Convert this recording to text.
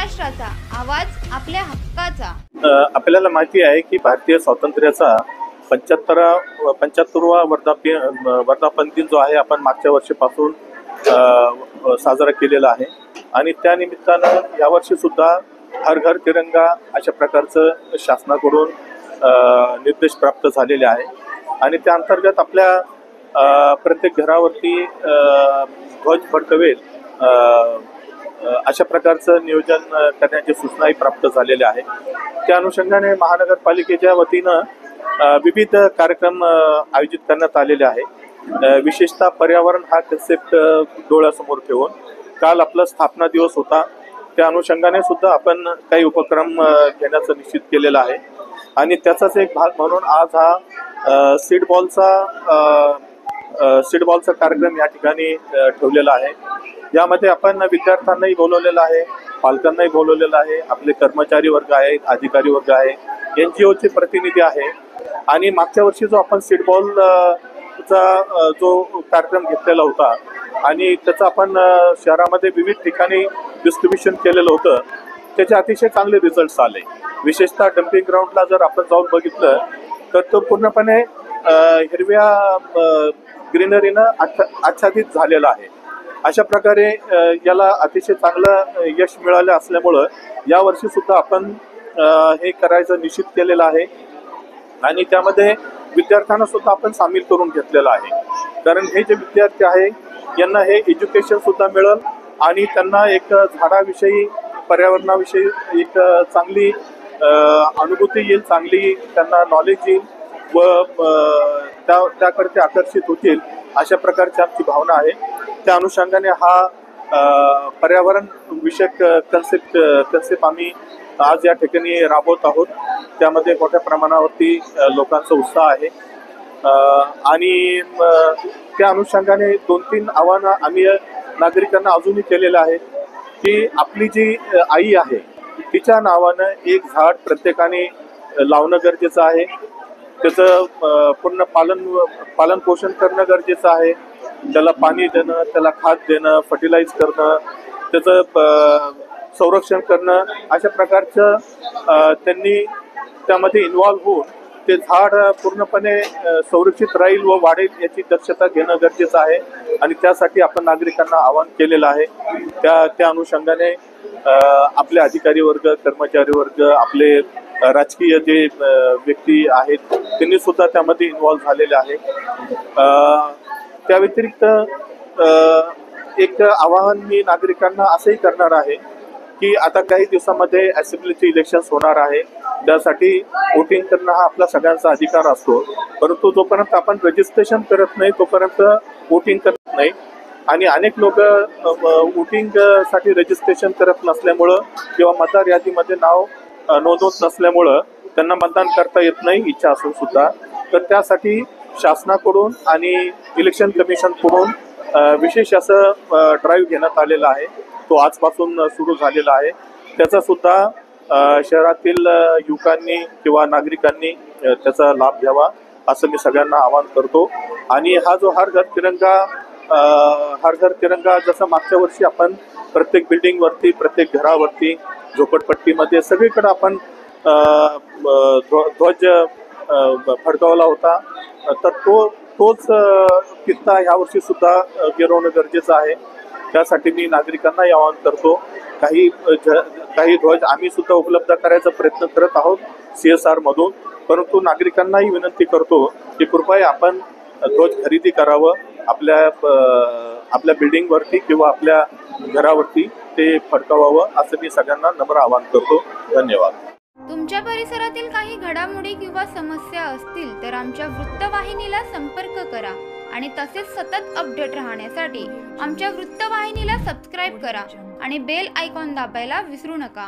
महाराष्ट्राचा आवाज आपल्या हक्काचा। आपल्याला माहिती आहे की भारतीय स्वातंत्र्याचा 75वा वर्धापन दिन जो आहे आपण मागच्या वर्षीपासून साजरा केलेला आहे आणि त्या निमित्तानं यावर्षी सुद्धा हर घर तिरंगा अशा प्रकारचं शासनाकडून निर्देश प्राप्त झालेले आहे आणि त्या अंतर्गत आपल्या प्रत्येक घरावरती ध्वज फडकवेल अशा प्रकारचं नियोजन करण्याची सूचनाही प्राप्त झालेल्या आहे। त्या अनुषंगाने महानगरपालिकेच्या वतीनं विविध कार्यक्रम आयोजित करण्यात आलेले आहे। विशेषतः पर्यावरण हा कन्सेप्ट डोळ्यासमोर ठेवून काल आपला स्थापना दिवस होता, त्या अनुषंगाने सुद्धा आपण काही उपक्रम घेण्याचं निश्चित केलेलं आहे आणि त्याचाच एक भाग म्हणून आज हा सीड बॉलचा कार्यक्रम या ठिकाणी ठेवलेला आहे। यामध्ये आपण विद्यार्थ्यांनाही बोलवलेलं आहे, पालकांनाही बोलवलेलं आहे, आपले कर्मचारी वर्ग आहेत, अधिकारी वर्ग आहे, NGOचे प्रतिनिधी आहे आणि मागच्या वर्षी जो आपण सीड बॉलचा जो कार्यक्रम घेतलेला होता आणि त्याचं आपण शहरामध्ये विविध ठिकाणी डिस्ट्रीब्युशन केलेलं होतं, त्याचे अतिशय चांगले रिझल्ट्स आले। विशेषतः डम्पिंग ग्राउंडला जर आपण जाऊन बघितलं तर तो पूर्णपणे हिरव्या ग्रीनरीनं आच्छादित झालेला आहे। अशा प्रकारे याला अतिशय चांगलं यश मिळालं असल्यामुळं यावर्षी सुद्धा आपण हे करायचं निश्चित केलेलं आहे आणि त्यामध्ये विद्यार्थ्यांना सुद्धा आपण सामील करून घेतलेलं आहे, कारण हे जे विद्यार्थी आहे यांना हे एज्युकेशन सुद्धा मिळेल आणि त्यांना एक झाडाविषयी पर्यावरणाविषयी एक चांगली अनुभूती येईल, चांगली त्यांना नॉलेज येईल व त्याकडे ते आकर्षित होतील अशा प्रकारची आमची भावना आहे। त्या अनुषंगाने हा पर्यावरण विषयक कन्सेप्ट आम्ही आज या ठिकाणी राबवत आहोत। त्यामध्ये मोठ्या प्रमाणावरती लोकांचा उत्साह आहे आणि त्या अनुषंगाने 2-3 आव्हानं आम्ही नागरिकांना अजूनही केलेलं आहे की आपली जी आई आहे तिच्या नावानं एक झाड प्रत्येकाने लावणं गरजेचं आहे, त्याचं पूर्ण पालन पोषण करणं गरजेचं आहे, त्याला पाणी देणं, त्याला खाद देणं, फर्टिलाइज करणं, त्याचं संरक्षण करणं, अशा प्रकारचं त्यांनी त्यामध्ये इन्व्हॉल्व होऊन ते झाड पूर्णपणे संरक्षित राहील व वाढेल याची दक्षता घेणं गरजेचं आहे आणि त्यासाठी आपण नागरिकांना आवाहन केलेलं आहे। त्या अनुषंगाने आपले अधिकारी वर्ग, कर्मचारी वर्ग, आपले राजकीय जे व्यक्ती आहेत त्यांनी सुद्धा त्यामध्ये इन्व्हॉल्व झालेले आहे। त्या व्यतिरिक्त एक आवाहन मी नागरिकांना असंही करणार आहे की आता काही दिवसामध्ये असेंब्लीचे इलेक्शन्स होणार आहे, त्यासाठी वोटिंग करणं हा आपला सगळ्यांचा अधिकार असतो, परंतु जोपर्यंत आपण रजिस्ट्रेशन करत नाही तोपर्यंत वोटिंग करत नाही आणि अनेक लोक वोटिंगसाठी रजिस्ट्रेशन करत नसल्यामुळं किंवा मतदार यादीमध्ये नाव नोंदवत नसल्यामुळं त्यांना मतदान करता येत नाही इच्छा असून सुद्धा। तर त्यासाठी शासनाकडून आणि इलेक्शन कमिशनकडून विशेष असं ड्राईव्ह घेण्यात आलेला आहे, तो आजपासून सुरू झालेला आहे। त्याचा सुद्धा शहरातील युवकांनी किंवा नागरिकांनी त्याचा लाभ घ्यावा असं मी सगळ्यांना आवाहन करतो आणि हा जो हर घर तिरंगा जसं मागच्या वर्षी आपण प्रत्येक बिल्डिंगवरती, प्रत्येक घरावरती, झोपडपट्टीमध्ये सगळीकडे आपण ध्वज फडकवला होता, तर तोच किस्सा यावर्षी सुद्धा गिरवणं गरजेचं आहे। त्यासाठी मी नागरिकांना आवाहन करतो, काही ध्वज आम्ही सुद्धा उपलब्ध करायचा प्रयत्न करत आहोत CSR मधून, परंतु नागरिकांनाही विनंती करतो की कृपया आपण ध्वज खरेदी करावं, आपल्या बिल्डिंगवरती किंवा आपल्या घरावरती ते फडकवावं असं मी सगळ्यांना नम्र आवाहन करतो। धन्यवाद। तुमच्या परिसरातील काही घडामोडी किंवा समस्या असतील तर आमच्या वृत्तवाहिनीला संपर्क करा आणि तसेच सतत अपडेट राहण्यासाठी आमच्या वृत्तवाहिनीला सबस्क्राईब करा आणि बेल आयकॉन दाबायला विसरू नका।